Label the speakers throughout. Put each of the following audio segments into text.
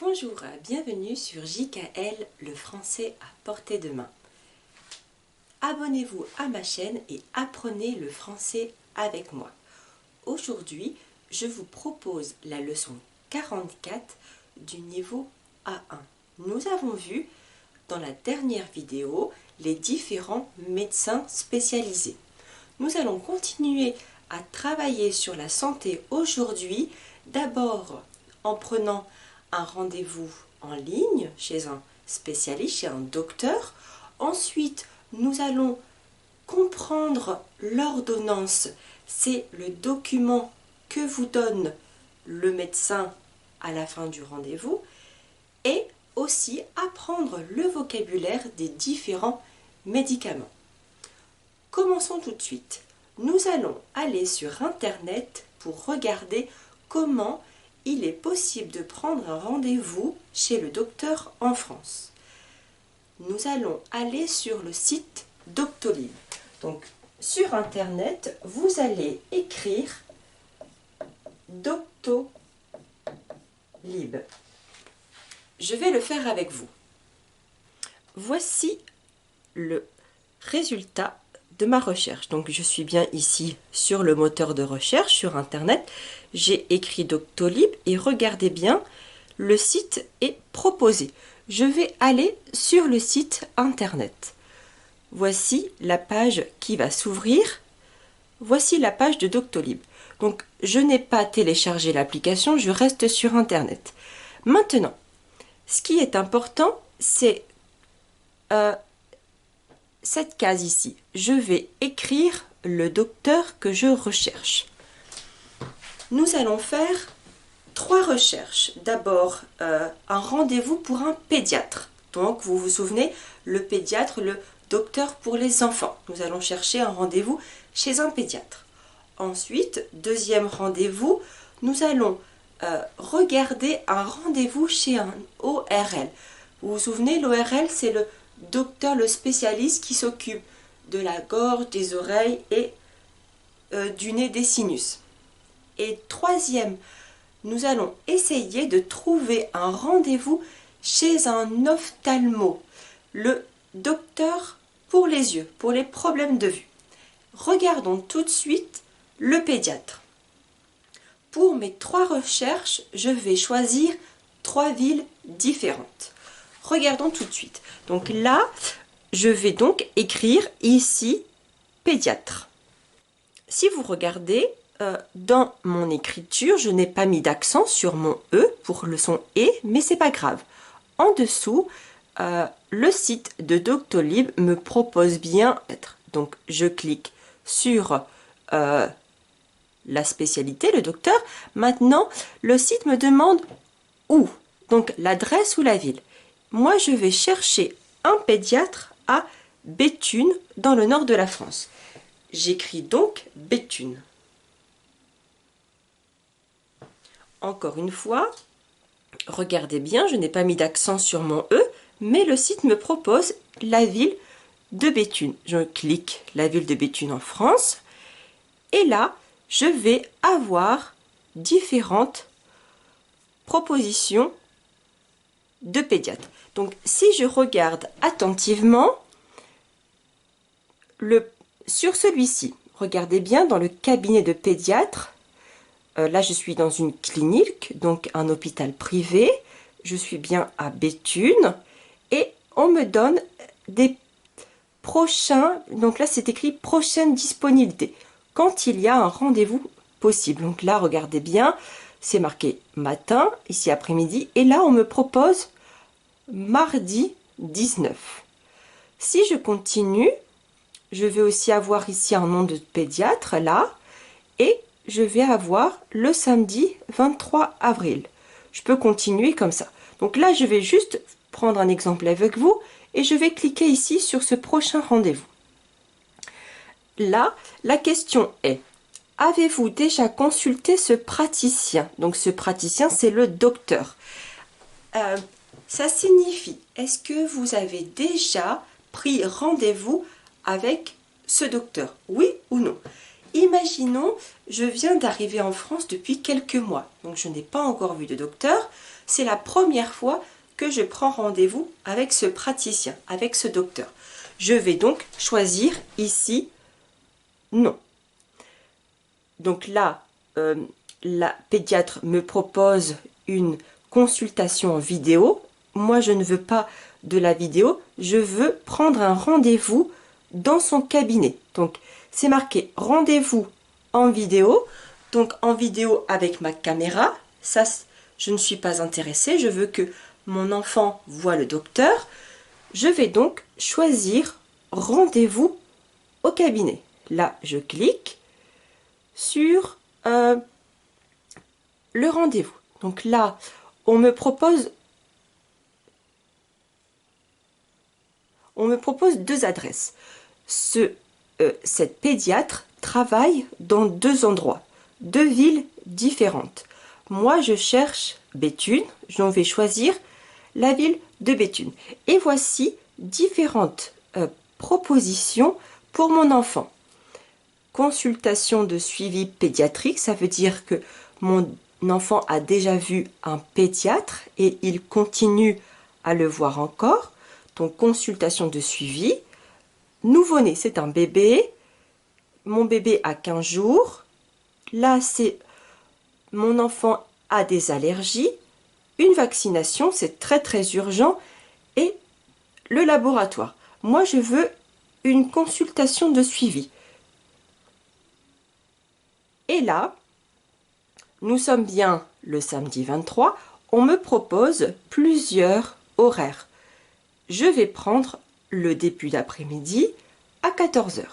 Speaker 1: Bonjour, bienvenue sur JKL, le français à portée de main. Abonnez-vous à ma chaîne et apprenez le français avec moi. Aujourd'hui, je vous propose la leçon 44 du niveau A1. Nous avons vu dans la dernière vidéo les différents médecins spécialisés. Nous allons continuer à travailler sur la santé aujourd'hui, d'abord en prenant un rendez-vous en ligne chez un spécialiste, chez un docteur. Ensuite, nous allons comprendre l'ordonnance. C'est le document que vous donne le médecin à la fin du rendez-vous. Et aussi apprendre le vocabulaire des différents médicaments. Commençons tout de suite. Nous allons aller sur Internet pour regarder comment il est possible de prendre un rendez-vous chez le docteur en France. Nous allons aller sur le site Doctolib. Donc, sur Internet, vous allez écrire Doctolib. Je vais le faire avec vous. Voici le résultat de ma recherche. Donc je suis bien ici sur le moteur de recherche sur Internet. J'ai écrit Doctolib et regardez bien, le site est proposé. Je vais aller sur le site Internet. Voici la page qui va s'ouvrir. Voici la page de Doctolib. Donc je n'ai pas téléchargé l'application, je reste sur Internet. Maintenant, ce qui est important, c'est cette case ici. Je vais écrire le docteur que je recherche. Nous allons faire 3 recherches. D'abord, un rendez-vous pour un pédiatre. Donc, vous vous souvenez, le pédiatre, le docteur pour les enfants. Nous allons chercher un rendez-vous chez un pédiatre. Ensuite, deuxième rendez-vous, nous allons regarder un rendez-vous chez un ORL. Vous vous souvenez, l'ORL, c'est le docteur, le spécialiste qui s'occupe de la gorge, des oreilles et du nez, des sinus. Et troisième, nous allons essayer de trouver un rendez-vous chez un ophtalmo, le docteur pour les yeux, pour les problèmes de vue. Regardons tout de suite le pédiatre. Pour mes 3 recherches, je vais choisir 3 villes différentes. Regardons tout de suite. Donc là, je vais donc écrire ici pédiatre. Si vous regardez, dans mon écriture, je n'ai pas mis d'accent sur mon E pour le son E, mais c'est pas grave. En dessous, le site de Doctolib me propose bien. Donc je clique sur la spécialité, le docteur. Maintenant, le site me demande où, donc l'adresse ou la ville. Moi, je vais chercher un pédiatre à Béthune, dans le nord de la France. J'écris donc Béthune. Encore une fois, regardez bien, je n'ai pas mis d'accent sur mon E, mais le site me propose la ville de Béthune. Je clique la ville de Béthune en France, et là, je vais avoir différentes propositions de pédiatre. Donc, si je regarde attentivement, sur celui-ci, regardez bien dans le cabinet de pédiatre, là je suis dans une clinique, donc un hôpital privé, je suis bien à Béthune, et on me donne des prochains, donc là c'est écrit prochaine disponibilité, quand il y a un rendez-vous possible. Donc là, regardez bien, c'est marqué matin, ici après-midi, et là on me propose mardi 19. Si je continue, je vais aussi avoir ici un nom de pédiatre, là, et je vais avoir le samedi 23 avril. Je peux continuer comme ça. Donc là, je vais juste prendre un exemple avec vous, et je vais cliquer ici sur ce prochain rendez-vous. Là, la question est, avez-vous déjà consulté ce praticien? Donc ce praticien, c'est le docteur. Ça signifie, est-ce que vous avez déjà pris rendez-vous avec ce docteur? Oui ou non? Imaginons, je viens d'arriver en France depuis quelques mois, donc je n'ai pas encore vu de docteur. C'est la première fois que je prends rendez-vous avec ce praticien, avec ce docteur. Je vais donc choisir ici non. Donc là, la pédiatre me propose une consultation en vidéo. Moi, je ne veux pas de la vidéo, je veux prendre un rendez-vous dans son cabinet. Donc, c'est marqué rendez-vous en vidéo. Donc, en vidéo avec ma caméra. Ça, je ne suis pas intéressée. Je veux que mon enfant voit le docteur. Je vais donc choisir rendez-vous au cabinet. Là, je clique sur le rendez-vous. Donc là, on me propose deux adresses. Cette pédiatre travaille dans deux endroits, deux villes différentes. Moi, je cherche Béthune, j'en vais choisir la ville de Béthune. Et voici différentes propositions pour mon enfant. Consultation de suivi pédiatrique, ça veut dire que mon enfant a déjà vu un pédiatre et il continue à le voir encore. Donc, consultation de suivi. Nouveau-né, c'est un bébé. Mon bébé a 15 jours. Là, c'est mon enfant a des allergies. Une vaccination, c'est très très urgent. Et le laboratoire. Moi, je veux une consultation de suivi. Et là, nous sommes bien le samedi 23. On me propose plusieurs horaires. Je vais prendre le début d'après-midi à 14 h.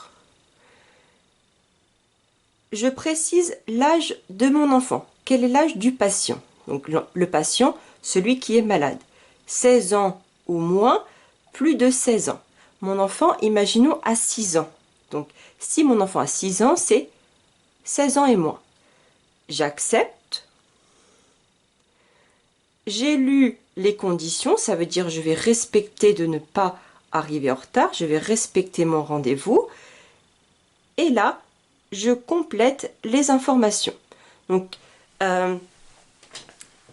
Speaker 1: Je précise l'âge de mon enfant. Quel est l'âge du patient? Donc le patient, celui qui est malade. 16 ans ou moins, plus de 16 ans. Mon enfant, imaginons, a 6 ans. Donc si mon enfant a 6 ans, c'est 16 ans et moins. J'accepte. J'ai lu les conditions, ça veut dire je vais respecter de ne pas arriver en retard, je vais respecter mon rendez-vous. Et là, je complète les informations. Donc,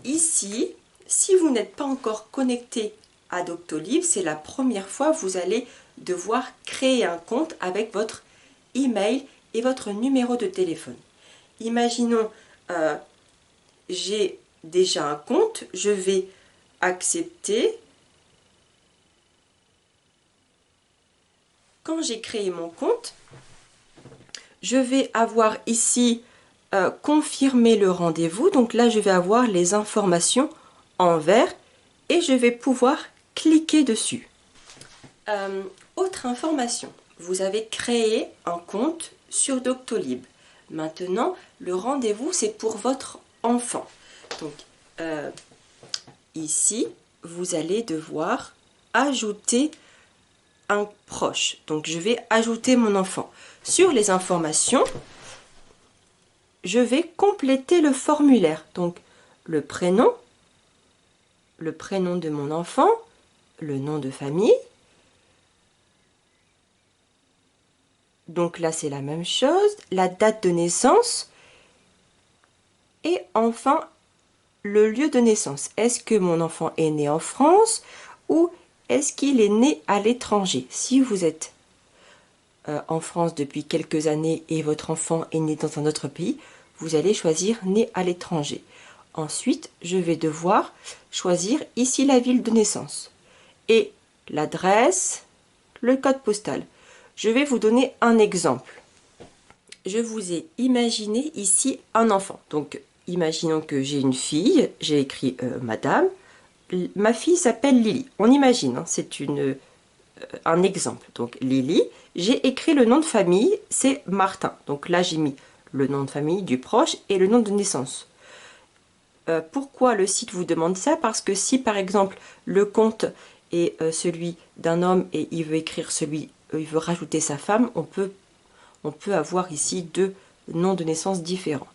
Speaker 1: ici, si vous n'êtes pas encore connecté à Doctolib, c'est la première fois, vous allez devoir créer un compte avec votre email et votre numéro de téléphone. Imaginons, j'ai déjà un compte, je vais accepter. Quand j'ai créé mon compte, je vais avoir ici confirmer le rendez-vous. Donc là, je vais avoir les informations en vert et je vais pouvoir cliquer dessus. Autre information, vous avez créé un compte sur Doctolib. Maintenant, le rendez-vous, c'est pour votre enfant. Donc, ici, vous allez devoir ajouter un proche. Donc, je vais ajouter mon enfant. Sur les informations, je vais compléter le formulaire. Donc, le prénom de mon enfant, le nom de famille. Donc là, c'est la même chose. La date de naissance. Et enfin, le lieu de naissance. Est-ce que mon enfant est né en France ou est-ce qu'il est né à l'étranger? Si vous êtes en France depuis quelques années et votre enfant est né dans un autre pays, vous allez choisir né à l'étranger. Ensuite, je vais devoir choisir ici la ville de naissance et l'adresse, le code postal. Je vais vous donner un exemple. Je vous ai imaginé ici un enfant. Donc, imaginons que j'ai une fille. J'ai écrit madame. Ma fille s'appelle Lily. On imagine, hein, c'est un exemple. Donc, Lily. J'ai écrit le nom de famille, c'est Martin. Donc là, j'ai mis le nom de famille du proche et le nom de naissance. Pourquoi le site vous demande ça? Parce que si, par exemple, le compte est celui d'un homme et il veut écrire il veut rajouter sa femme, on peut avoir ici deux noms de naissance différents.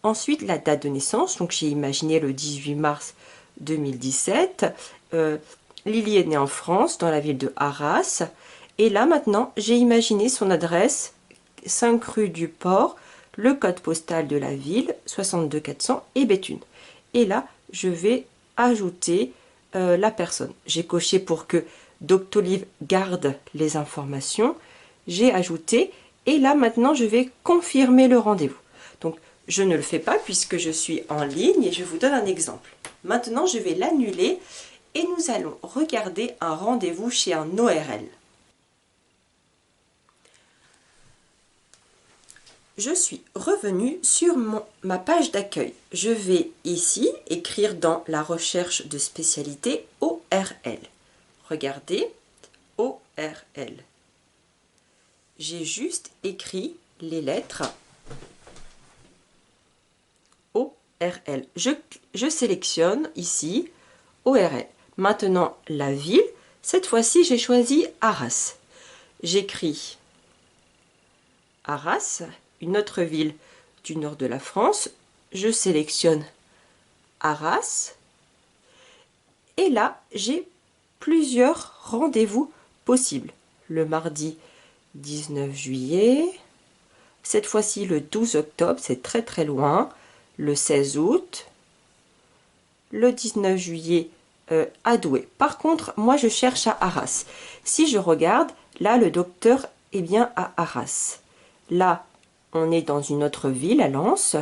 Speaker 1: Ensuite, la date de naissance. Donc, j'ai imaginé le 18 mars 2017. Lily est née en France, dans la ville de Arras. Et là, maintenant, j'ai imaginé son adresse, 5 rue du Port, le code postal de la ville, 62 400 et Béthune. Et là, je vais ajouter la personne. J'ai coché pour que Doctolib garde les informations. J'ai ajouté et là maintenant je vais confirmer le rendez-vous. Donc je ne le fais pas puisque je suis en ligne et je vous donne un exemple. Maintenant je vais l'annuler et nous allons regarder un rendez-vous chez un ORL. Je suis revenue sur ma page d'accueil. Je vais ici écrire dans la recherche de spécialité ORL. Regardez, ORL. J'ai juste écrit les lettres ORL. Je sélectionne ici ORL. Maintenant la ville. Cette fois-ci, j'ai choisi Arras. J'écris Arras, une autre ville du nord de la France. Je sélectionne Arras. Et là, j'ai plusieurs rendez-vous possibles. Le mardi 19 juillet, cette fois-ci le 12 octobre, c'est très très loin, le 16 août, le 19 juillet à Douai. Par contre, moi je cherche à Arras. Si je regarde, là le docteur est bien à Arras. Là, on est dans une autre ville, à Lens.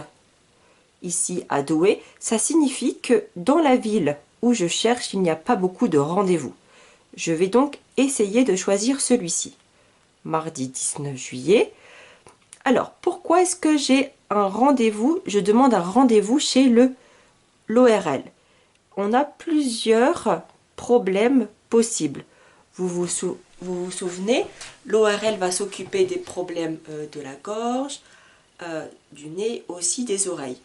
Speaker 1: Ici, à Douai, ça signifie que dans la ville où je cherche, il n'y a pas beaucoup de rendez-vous. Je vais donc essayer de choisir celui-ci. Mardi 19 juillet. Alors, pourquoi est-ce que j'ai un rendez-vous? Je demande un rendez-vous chez l'ORL. On a plusieurs problèmes possibles. Vous vous souvenez, l'ORL va s'occuper des problèmes de la gorge, du nez, aussi des oreilles.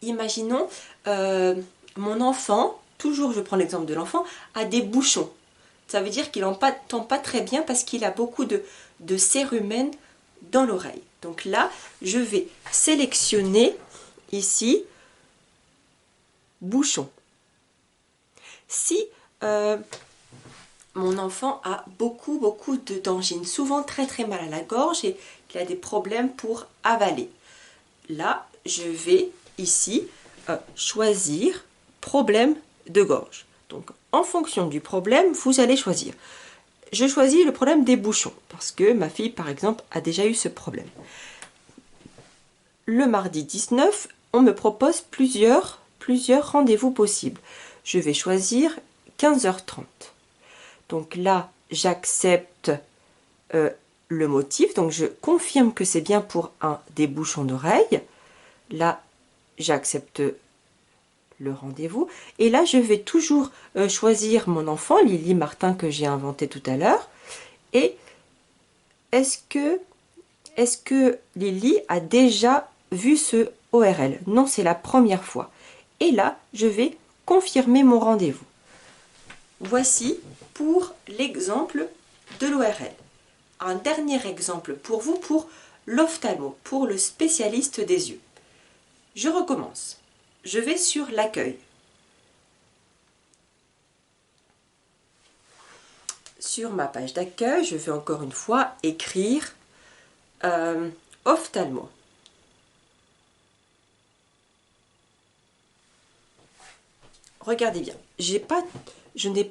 Speaker 1: Imaginons, mon enfant, toujours je prends l'exemple de l'enfant, a des bouchons. Ça veut dire qu'il n'entend pas très bien parce qu'il a beaucoup de cérumen dans l'oreille. Donc là, je vais sélectionner ici bouchon. Si mon enfant a beaucoup d'angines, souvent très très mal à la gorge et qu'il a des problèmes pour avaler, là, je vais ici choisir problème de gorge. Donc, en fonction du problème, vous allez choisir. Je choisis le problème des bouchons, parce que ma fille, par exemple, a déjà eu ce problème. Le mardi 19, on me propose plusieurs rendez-vous possibles. Je vais choisir 15h30. Donc là, j'accepte le motif, donc je confirme que c'est bien pour des bouchons d'oreille. Là, j'accepte le rendez-vous. Et là, je vais toujours choisir mon enfant, Lily Martin, que j'ai inventé tout à l'heure. Et est-ce que Lily a déjà vu ce ORL? Non, c'est la première fois. Et là, je vais confirmer mon rendez-vous. Voici pour l'exemple de l'ORL. Un dernier exemple pour vous, pour l'ophtalmo, pour le spécialiste des yeux. Je recommence. Je vais sur l'accueil. Sur ma page d'accueil, je vais encore une fois écrire ophtalmo. Regardez bien, je n'ai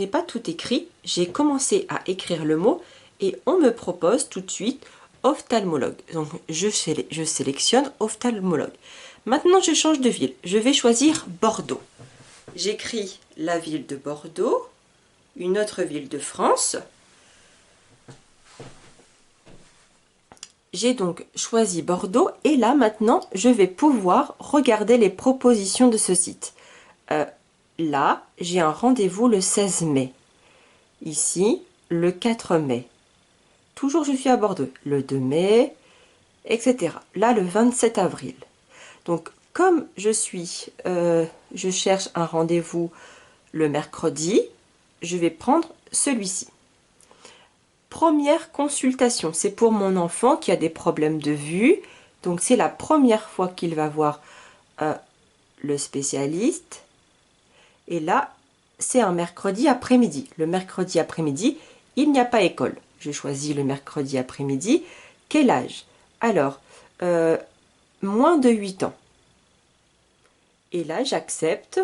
Speaker 1: pas tout écrit, j'ai commencé à écrire le mot et on me propose tout de suite ophtalmologue. Donc je sélectionne ophtalmologue. Maintenant je change de ville, je vais choisir Bordeaux. J'écris la ville de Bordeaux, une autre ville de France. J'ai donc choisi Bordeaux et là maintenant je vais pouvoir regarder les propositions de ce site. Là, j'ai un rendez-vous le 16 mai. Ici, le 4 mai. Toujours, je suis à Bordeaux. Le 2 mai, etc. Là, le 27 avril. Donc, comme je cherche un rendez-vous le mercredi, je vais prendre celui-ci. Première consultation, c'est pour mon enfant qui a des problèmes de vue. Donc, c'est la première fois qu'il va voir le spécialiste. Et là, c'est un mercredi après-midi. Le mercredi après-midi, il n'y a pas école. Je choisis le mercredi après-midi. Quel âge? Alors, moins de 8 ans. Et là, j'accepte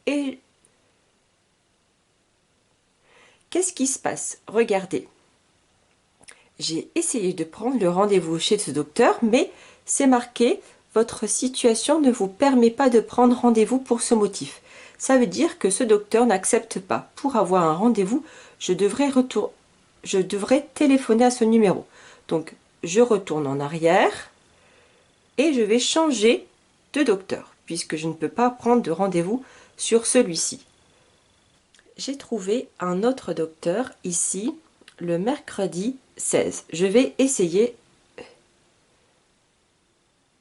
Speaker 1: Et qu'est-ce qui se passe? Regardez. J'ai essayé de prendre le rendez-vous chez ce docteur, mais c'est marqué « Votre situation ne vous permet pas de prendre rendez-vous pour ce motif ». Ça veut dire que ce docteur n'accepte pas. Pour avoir un rendez-vous, je devrais téléphoner à ce numéro. Donc, je retourne en arrière et je vais changer de docteur, puisque je ne peux pas prendre de rendez-vous sur celui-ci. J'ai trouvé un autre docteur ici, le mercredi 16. Je vais essayer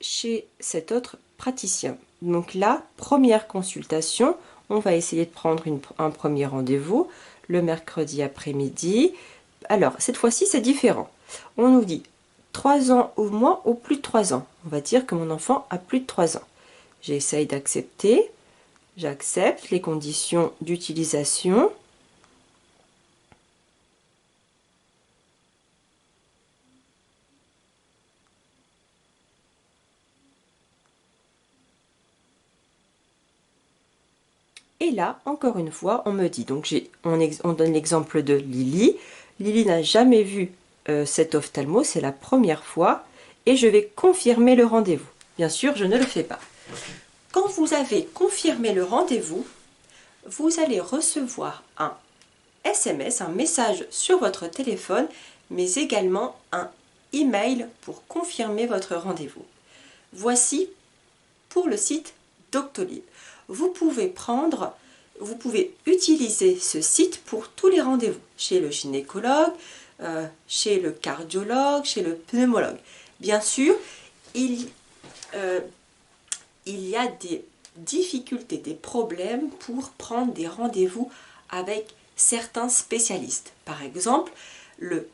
Speaker 1: chez cet autre praticien. Donc là, première consultation, on va essayer de prendre un premier rendez-vous le mercredi après-midi. Alors, cette fois-ci, c'est différent. On nous dit 3 ans ou moins ou plus de 3 ans. On va dire que mon enfant a plus de 3 ans. J'essaye d'accepter. J'accepte les conditions d'utilisation. Et là, encore une fois, on me dit, donc on donne l'exemple de Lily. Lily n'a jamais vu cet ophtalmo, c'est la première fois, et je vais confirmer le rendez-vous. Bien sûr, je ne le fais pas. Quand vous avez confirmé le rendez-vous, vous allez recevoir un SMS, un message sur votre téléphone, mais également un email pour confirmer votre rendez-vous. Voici pour le site Doctolib. Vous pouvez utiliser ce site pour tous les rendez-vous, chez le gynécologue, chez le cardiologue, chez le pneumologue. Bien sûr, il y a des difficultés, des problèmes pour prendre des rendez-vous avec certains spécialistes. Par exemple, le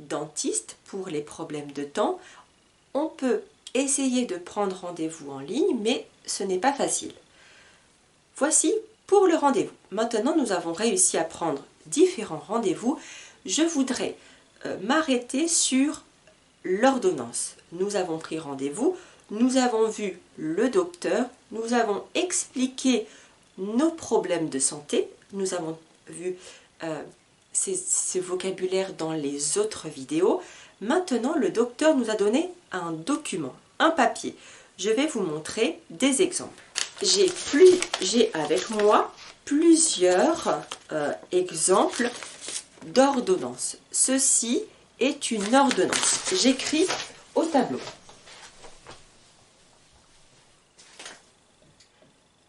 Speaker 1: dentiste pour les problèmes de dents, on peut essayer de prendre rendez-vous en ligne, mais ce n'est pas facile. Voici pour le rendez-vous. Maintenant, nous avons réussi à prendre différents rendez-vous. Je voudrais m'arrêter sur l'ordonnance. Nous avons pris rendez-vous, nous avons vu le docteur, nous avons expliqué nos problèmes de santé, nous avons vu ce vocabulaire dans les autres vidéos. Maintenant, le docteur nous a donné un document, un papier. Je vais vous montrer des exemples. J'ai avec moi plusieurs exemples d'ordonnances. Ceci est une ordonnance. J'écris au tableau.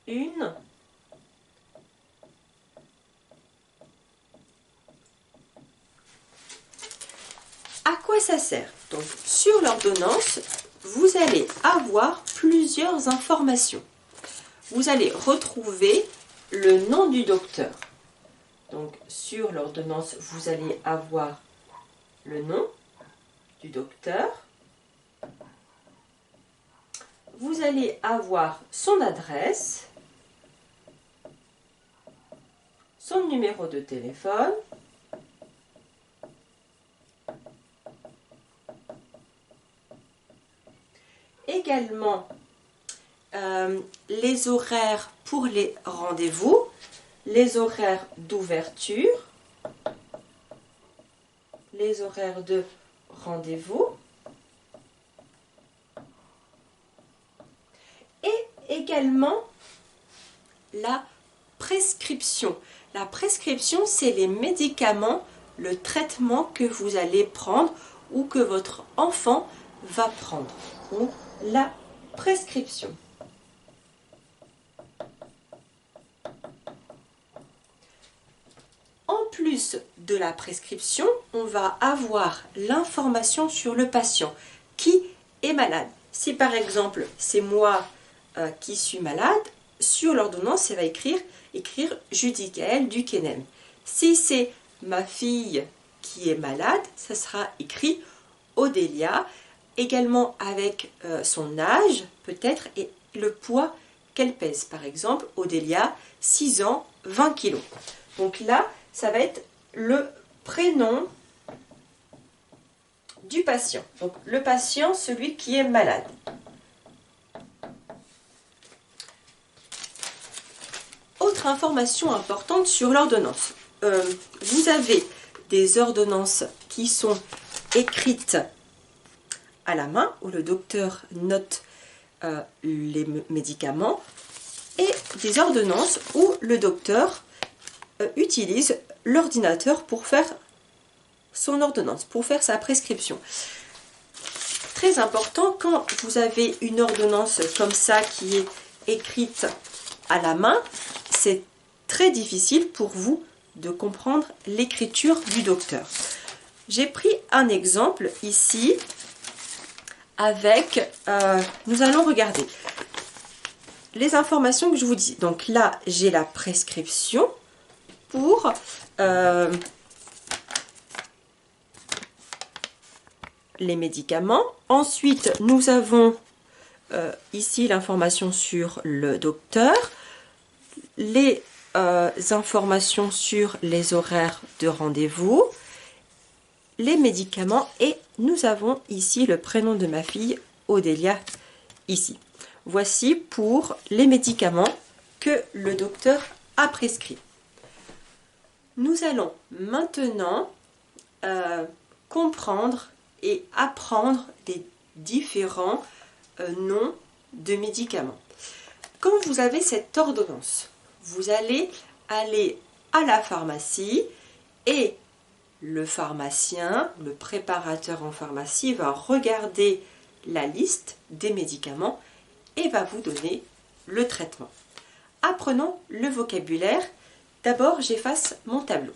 Speaker 1: Une à quoi ça sert? Donc, sur l'ordonnance, vous allez avoir plusieurs informations. Vous allez retrouver le nom du docteur. Donc, sur l'ordonnance, vous allez avoir le nom du docteur. Vous allez avoir son adresse, son numéro de téléphone, également les horaires pour les rendez-vous, les horaires d'ouverture, les horaires de rendez-vous et également la prescription. La prescription, c'est les médicaments, le traitement que vous allez prendre ou que votre enfant va prendre. Donc, la prescription. En plus de la prescription, on va avoir l'information sur le patient qui est malade. Si par exemple c'est moi qui suis malade, sur l'ordonnance, ça va écrire Judicaël Duquesnem. Si c'est ma fille qui est malade, ça sera écrit Odélia, également avec son âge peut-être et le poids qu'elle pèse. Par exemple, Odélia, 6 ans, 20 kg. Donc là, ça va être le prénom du patient. Donc le patient, celui qui est malade. autre information importante sur l'ordonnance. Vous avez des ordonnances qui sont écrites à la main, où le docteur note les médicaments, et des ordonnances où le docteur utilise l'ordinateur pour faire son ordonnance, pour faire sa prescription. Très important, quand vous avez une ordonnance comme ça qui est écrite à la main, c'est très difficile pour vous de comprendre l'écriture du docteur. J'ai pris un exemple ici avec, nous allons regarder les informations que je vous dis. Donc là, j'ai la prescription pour les médicaments. Ensuite, nous avons ici l'information sur le docteur, les informations sur les horaires de rendez-vous, les médicaments, et nous avons ici le prénom de ma fille, Odélia, ici. Voici pour les médicaments que le docteur a prescrits. Nous allons maintenant comprendre et apprendre les différents noms de médicaments. Quand vous avez cette ordonnance, vous allez aller à la pharmacie et le pharmacien, le préparateur en pharmacie va regarder la liste des médicaments et va vous donner le traitement. Apprenons le vocabulaire. D'abord, j'efface mon tableau.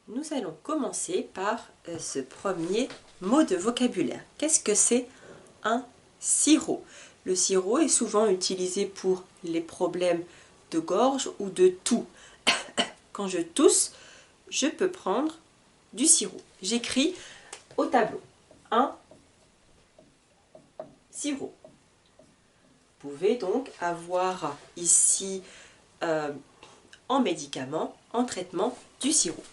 Speaker 1: Nous allons commencer par ce premier mot de vocabulaire. Qu'est-ce que c'est un sirop? Le sirop est souvent utilisé pour les problèmes de gorge ou de toux. Quand je tousse, je peux prendre du sirop. J'écris au tableau un sirop. Vous pouvez donc avoir ici en médicament, en traitement, du sirop.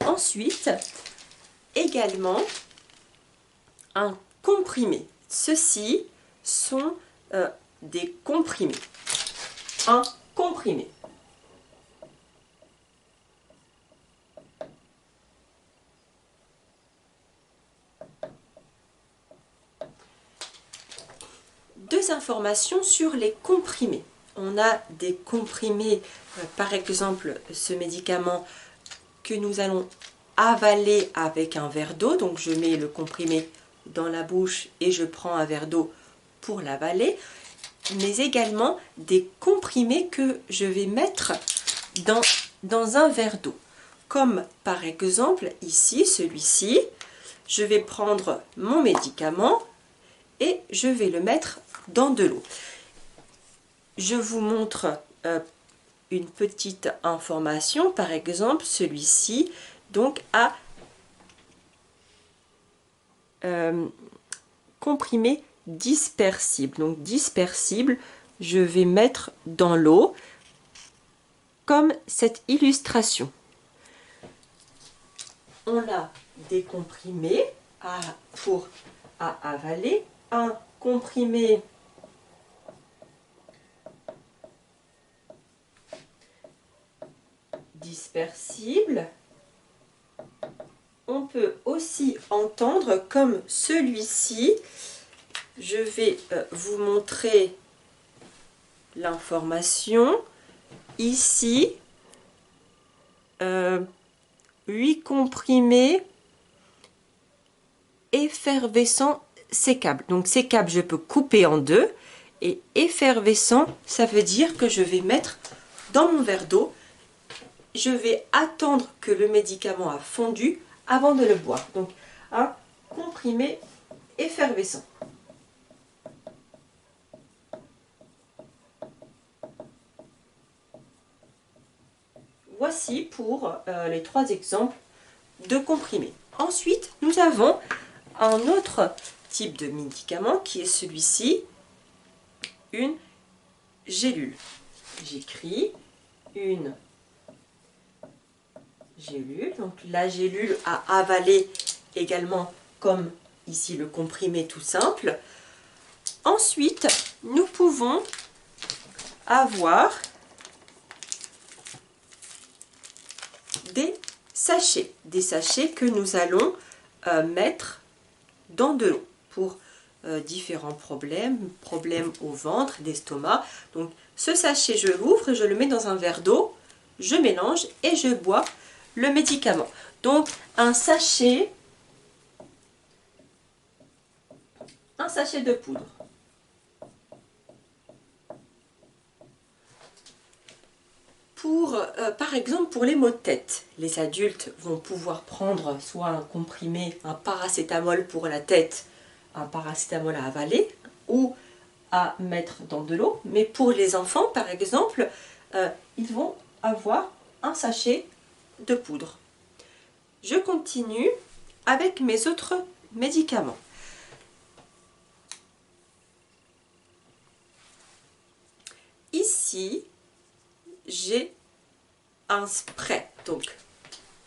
Speaker 1: Ensuite, également un comprimé. Ceux-ci sont des comprimés. Un comprimé. Deux informations sur les comprimés. On a des comprimés, par exemple ce médicament que nous allons avaler avec un verre d'eau. Donc je mets le comprimé dans la bouche et je prends un verre d'eau pour l'avaler. Mais également des comprimés que je vais mettre dans un verre d'eau. Comme par exemple ici, celui-ci, je vais prendre mon médicament et je vais le mettre dans de l'eau. Je vous montre une petite information. Par exemple, celui-ci donc a comprimé dispersible. Donc dispersible, je vais mettre dans l'eau comme cette illustration. On a des comprimés à avaler, un comprimé dispersible. On peut aussi entendre comme celui-ci. Je vais vous montrer l'information. Ici, 8 comprimés effervescents sécables. Donc sécable, je peux couper en deux. Et effervescent, ça veut dire que je vais mettre dans mon verre d'eau. Je vais attendre que le médicament a fondu avant de le boire. Donc un comprimé effervescent. Voici pour les 3 exemples de comprimés. Ensuite, nous avons un autre type de médicament qui est celui-ci, une gélule. J'écris une gélule. Donc la gélule à avaler également comme ici le comprimé tout simple. Ensuite, nous pouvons avoir sachets, des sachets que nous allons mettre dans de l'eau pour différents problèmes au ventre, d'estomac. Donc ce sachet, je l'ouvre, je le mets dans un verre d'eau, je mélange et je bois le médicament. Donc un sachet de poudre. Par exemple, pour les maux de tête, les adultes vont pouvoir prendre soit un comprimé, un paracétamol pour la tête, un paracétamol à avaler ou à mettre dans de l'eau. Mais pour les enfants, par exemple, ils vont avoir un sachet de poudre. Je continue avec mes autres médicaments. Ici, j'ai un spray. Donc,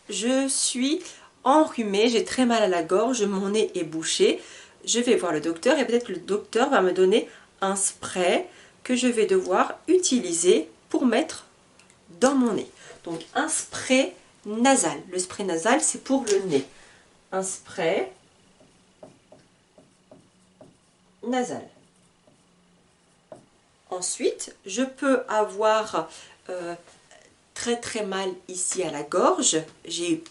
Speaker 1: je suis enrhumée, j'ai très mal à la gorge, mon nez est bouché. Je vais voir le docteur et peut-être que le docteur va me donner un spray que je vais devoir utiliser pour mettre dans mon nez. Donc, un spray nasal. Le spray nasal, c'est pour le nez. Un spray nasal. Ensuite, je peux avoir très mal ici à la gorge. J'ai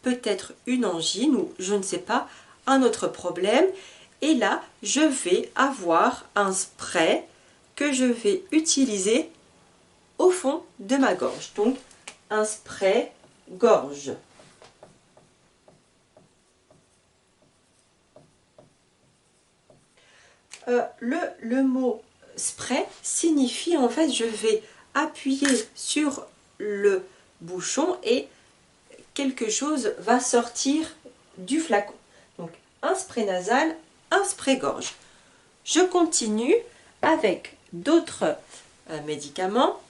Speaker 1: peut-être une angine ou je ne sais pas, un autre problème. Et là, je vais avoir un spray que je vais utiliser au fond de ma gorge. Donc, un spray gorge. Le mot spray signifie en fait je vais appuyer sur le bouchon et quelque chose va sortir du flacon. Donc un spray nasal, un spray gorge. Je continue avec d'autres médicaments.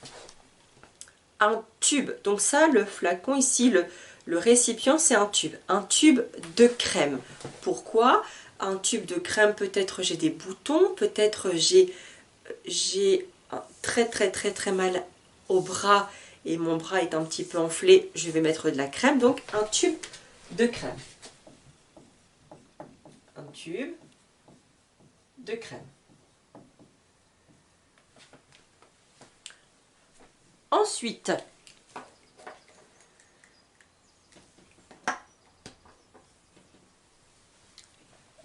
Speaker 1: Un tube, donc ça le flacon ici, le récipient c'est un tube de crème. Pourquoi un tube de crème? Peut-être j'ai des boutons, peut-être j'ai très mal au bras et mon bras est un petit peu enflé, je vais mettre de la crème, donc un tube de crème. Un tube de crème. Ensuite,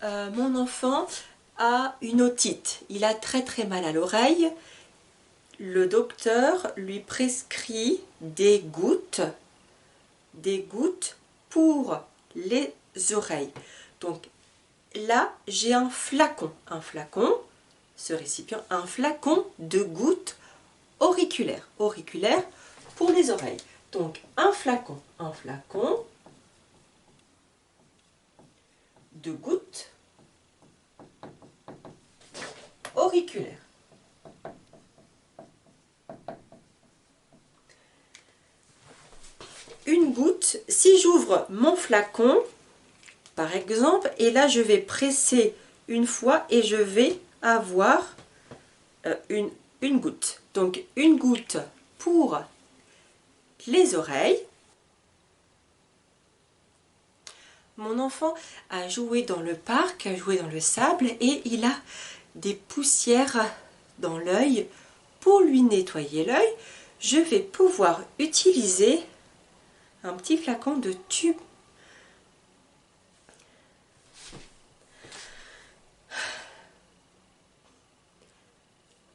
Speaker 1: mon enfant a une otite, il a très mal à l'oreille. Le docteur lui prescrit des gouttes pour les oreilles. Donc là, j'ai un flacon, ce récipient, un flacon de gouttes auriculaires pour les oreilles. Donc un flacon de gouttes auriculaires. Une goutte, si j'ouvre mon flacon, par exemple, et là je vais presser une fois et je vais avoir une goutte. Donc une goutte pour les oreilles. Mon enfant a joué dans le parc, a joué dans le sable et il a des poussières dans l'œil. Pour lui nettoyer l'œil, je vais pouvoir utiliser un petit flacon de tube.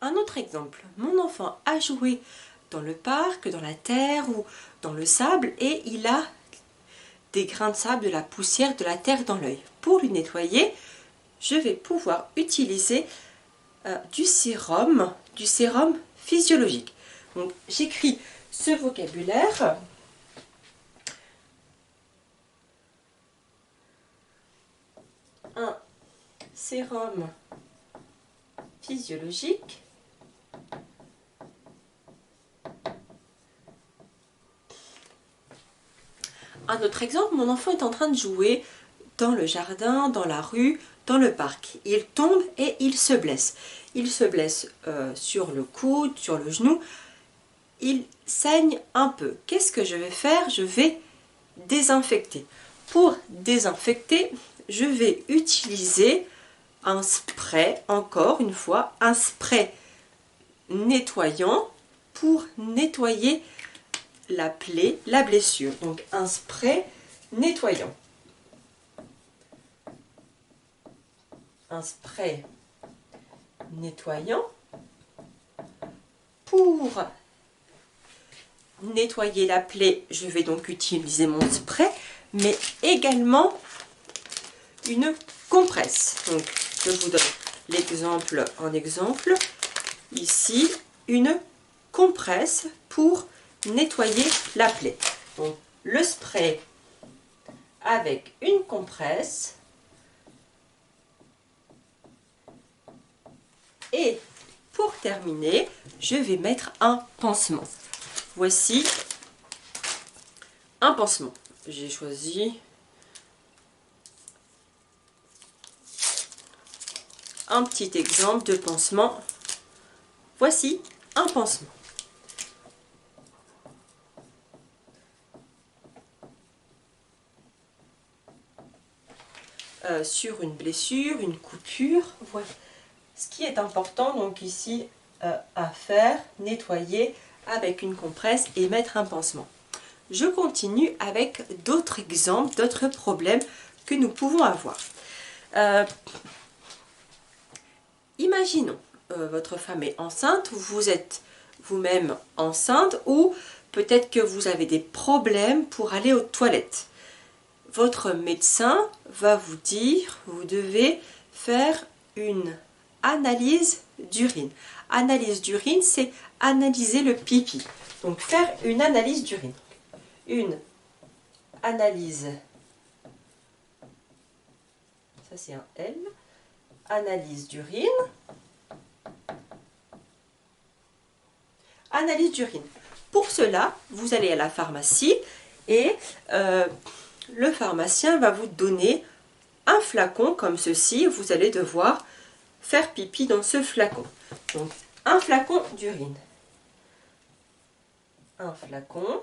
Speaker 1: Un autre exemple, mon enfant a joué dans le parc, dans la terre ou dans le sable et il a des grains de sable, de la poussière, de la terre dans l'œil. Pour lui nettoyer, je vais pouvoir utiliser du sérum physiologique. Donc j'écris ce vocabulaire. Un sérum physiologique. Un autre exemple, mon enfant est en train de jouer dans le jardin, dans la rue, dans le parc. Il tombe et il se blesse. Il se blesse sur le coude, sur le genou. Il saigne un peu. Qu'est-ce que je vais faire? Je vais désinfecter. Pour désinfecter, je vais utiliser un spray, encore une fois, un spray nettoyant pour nettoyer la plaie, la blessure. Donc un spray nettoyant. Un spray nettoyant pour nettoyer la plaie. Je vais donc utiliser mon spray, mais également une compresse. Donc je vous donne l'exemple en exemple. Ici, une compresse pour nettoyer la plaie. Donc le spray avec une compresse. Et pour terminer, je vais mettre un pansement. Voici un pansement. J'ai choisi un petit exemple de pansement. Voici un pansement. Sur une blessure, une coupure. Voilà. Ce qui est important donc ici à faire, nettoyer avec une compresse et mettre un pansement. Je continue avec d'autres exemples, d'autres problèmes que nous pouvons avoir. Imaginons, votre femme est enceinte, vous êtes vous-même enceinte ou peut-être que vous avez des problèmes pour aller aux toilettes. Votre médecin va vous dire, vous devez faire une analyse d'urine. Analyse d'urine, c'est analyser le pipi. Donc faire une analyse d'urine. Une analyse, ça c'est un L, analyse d'urine. Analyse d'urine. Pour cela, vous allez à la pharmacie et le pharmacien va vous donner un flacon comme ceci. Vous allez devoir faire pipi dans ce flacon. Donc, un flacon d'urine. Un flacon.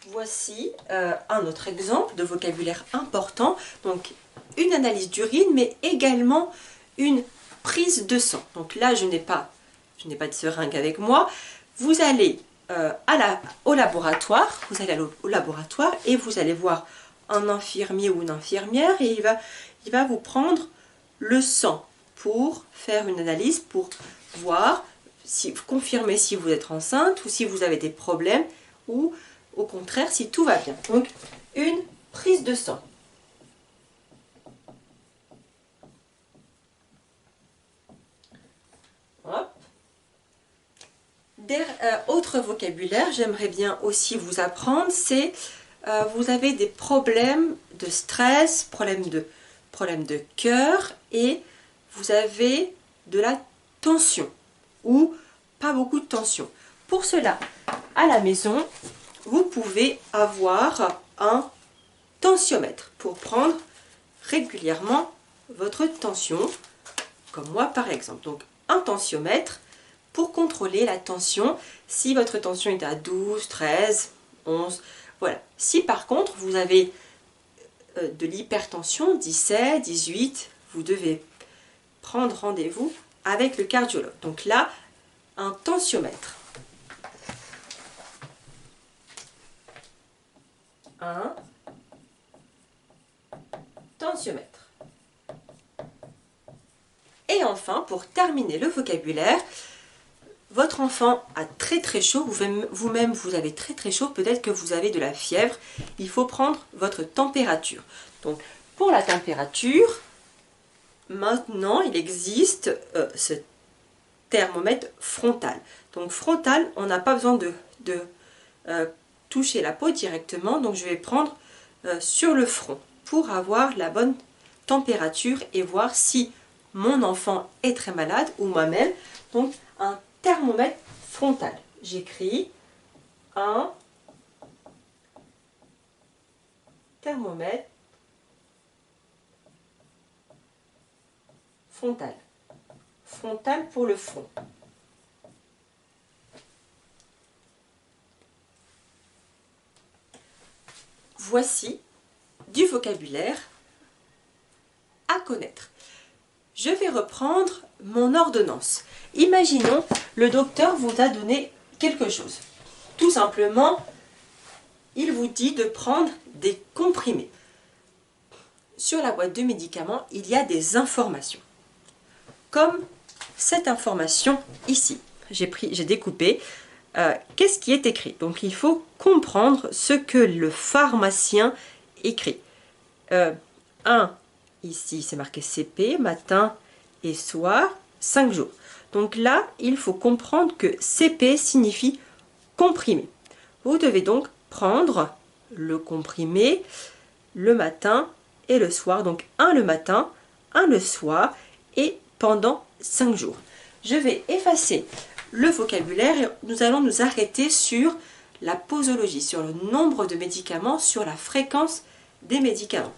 Speaker 1: Voici un autre exemple de vocabulaire important. Donc, une analyse d'urine, mais également une prise de sang. Donc là, je n'ai pas de seringue avec moi. Vous allez au laboratoire, au laboratoire et vous allez voir un infirmier ou une infirmière et il va vous prendre le sang pour faire une analyse, pour voir, confirmer si vous êtes enceinte ou si vous avez des problèmes ou au contraire si tout va bien. Donc une prise de sang. Hop. Autre vocabulaire, j'aimerais bien aussi vous apprendre, c'est vous avez des problèmes de stress, problèmes de cœur et vous avez de la tension ou pas beaucoup de tension. Pour cela, à la maison, vous pouvez avoir un tensiomètre pour prendre régulièrement votre tension, comme moi par exemple. Donc un tensiomètre pour contrôler la tension, si votre tension est à 12, 13, 11, voilà. Si par contre vous avez de l'hypertension, 17, 18, vous devez prendre rendez-vous avec le cardiologue. Donc là, un tensiomètre. Un tensiomètre. Et enfin, pour terminer le vocabulaire, votre enfant a très très chaud, vous-même vous avez très très chaud, peut-être que vous avez de la fièvre, il faut prendre votre température. Donc pour la température, maintenant il existe ce thermomètre frontal. Donc frontal, on n'a pas besoin de toucher la peau directement, donc je vais prendre sur le front pour avoir la bonne température et voir si mon enfant est très malade ou moi-même. Donc un thermomètre frontal. J'écris un thermomètre frontal. frontale pour le front. Voici du vocabulaire à connaître. Je vais reprendre mon ordonnance. Imaginons, le docteur vous a donné quelque chose. Tout simplement, il vous dit de prendre des comprimés. Sur la boîte de médicaments, il y a des informations. Comme cette information ici. J'ai découpé. Qu'est-ce qui est écrit? Donc il faut comprendre ce que le pharmacien écrit. Ici c'est marqué CP, matin et soir, 5 jours. Donc là, il faut comprendre que CP signifie comprimé. Vous devez donc prendre le comprimé le matin et le soir. Donc un le matin, un le soir et pendant 5 jours. Je vais effacer le vocabulaire et nous allons nous arrêter sur la posologie, sur le nombre de médicaments, sur la fréquence des médicaments.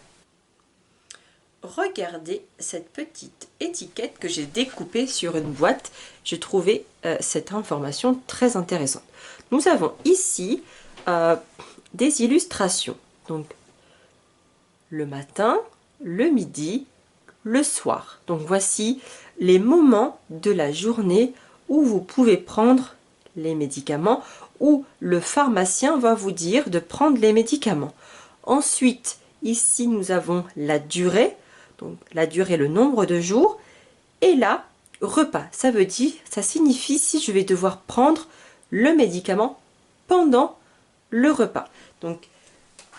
Speaker 1: Regardez cette petite étiquette que j'ai découpée sur une boîte. J'ai trouvé cette information très intéressante. Nous avons ici des illustrations. Donc, le matin, le midi, le soir. Donc, voici les moments de la journée où vous pouvez prendre les médicaments, où le pharmacien va vous dire de prendre les médicaments. Ensuite, ici, nous avons la durée. Donc, la durée, le nombre de jours. Et là, repas. Ça veut dire, ça signifie si je vais devoir prendre le médicament pendant le repas. Donc,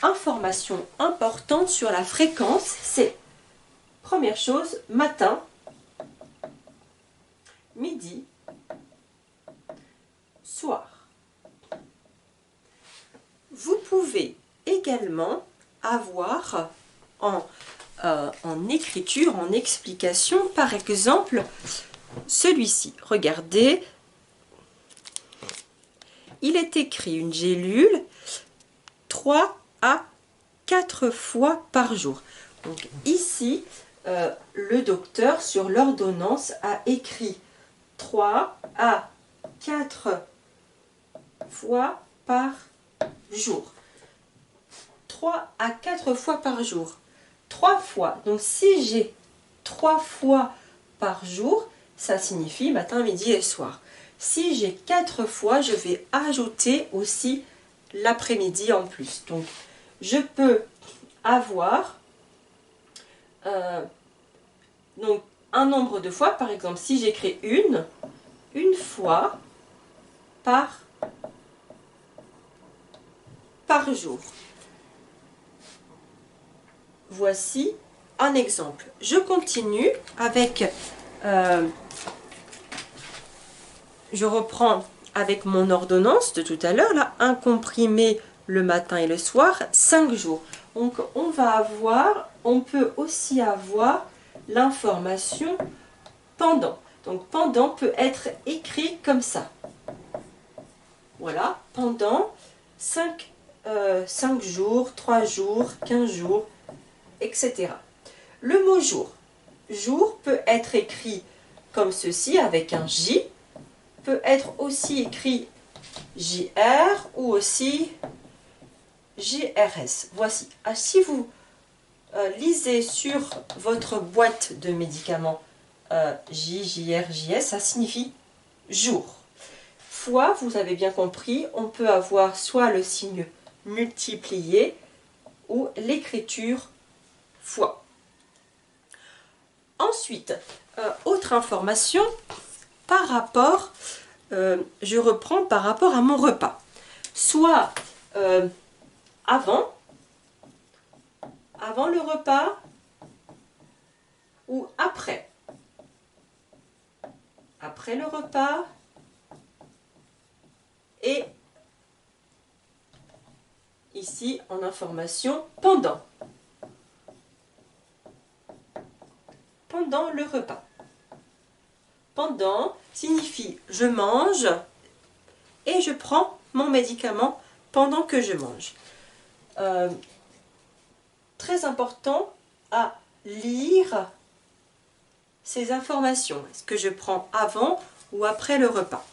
Speaker 1: information importante sur la fréquence, c'est, première chose, matin, midi, soir. Vous pouvez également avoir en écriture, en explication, par exemple, celui-ci. Regardez, il est écrit une gélule 3 à 4 fois par jour. Donc ici, le docteur, sur l'ordonnance, a écrit 3 à 4 fois par jour. 3 à 4 fois par jour. 3 fois. Donc si j'ai 3 fois par jour, ça signifie matin, midi et soir. Si j'ai 4 fois, je vais ajouter aussi l'après-midi en plus. Donc je peux avoir donc un nombre de fois. Par exemple, si j'écris une fois par jour. Voici un exemple. Je continue avec, je reprends avec mon ordonnance de tout à l'heure, là, un comprimé le matin et le soir, 5 jours. Donc on peut aussi avoir l'information pendant. Donc pendant peut être écrit comme ça. Voilà, pendant 5 jours, 3 jours, 15 jours, etc. Le mot jour. Jour peut être écrit comme ceci avec un J, peut être aussi écrit JR ou aussi JRS. Voici. Si vous lisez sur votre boîte de médicaments J, JR, JS, ça signifie jour. Fois, vous avez bien compris, on peut avoir soit le signe multiplié ou l'écriture fois. Ensuite, autre information, par rapport, je reprends par rapport à mon repas. Soit avant le repas ou après. Après le repas et ici en information pendant. Pendant le repas. Pendant signifie je mange et je prends mon médicament pendant que je mange. Très important à lire ces informations. Est-ce que je prends avant ou après le repas?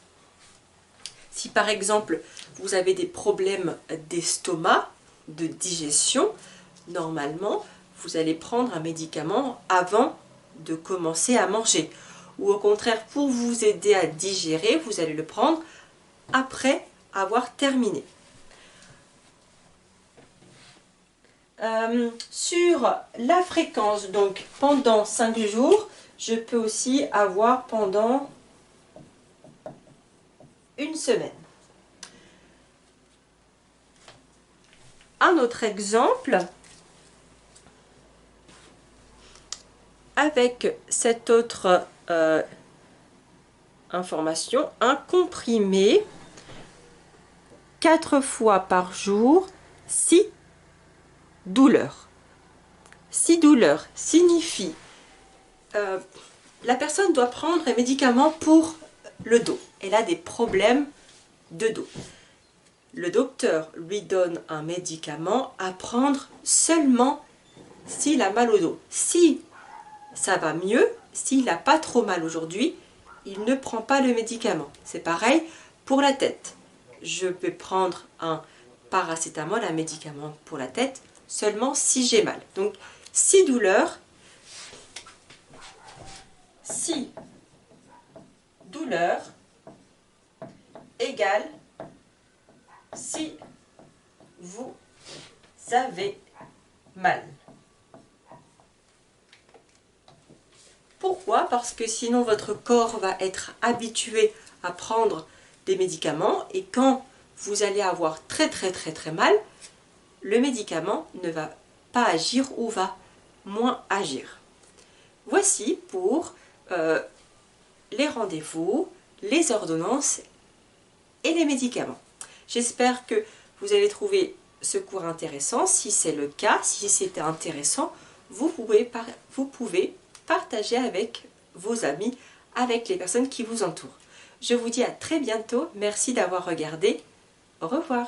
Speaker 1: Si par exemple vous avez des problèmes d'estomac, de digestion, normalement vous allez prendre un médicament avant de commencer à manger. Ou au contraire, pour vous aider à digérer, vous allez le prendre après avoir terminé. Sur la fréquence, donc pendant 5 jours, je peux aussi avoir pendant une semaine. Un autre exemple, avec cette autre information, un comprimé 4 fois par jour, 6 douleurs. 6 douleurs signifie la personne doit prendre un médicament pour le dos. Elle a des problèmes de dos. Le docteur lui donne un médicament à prendre seulement s'il a mal au dos. Si ça va mieux, s'il n'a pas trop mal aujourd'hui, il ne prend pas le médicament. C'est pareil pour la tête. Je peux prendre un paracétamol, un médicament pour la tête, seulement si j'ai mal. Donc 6 douleurs, 6 douleurs égale si vous avez mal. Pourquoi? Parce que sinon votre corps va être habitué à prendre des médicaments et quand vous allez avoir très mal, le médicament ne va pas agir ou va moins agir. Voici pour les rendez-vous, les ordonnances et les médicaments. J'espère que vous avez trouvé ce cours intéressant. Si c'est le cas, si c'était intéressant, vous pouvez partager avec vos amis, avec les personnes qui vous entourent. Je vous dis à très bientôt. Merci d'avoir regardé. Au revoir.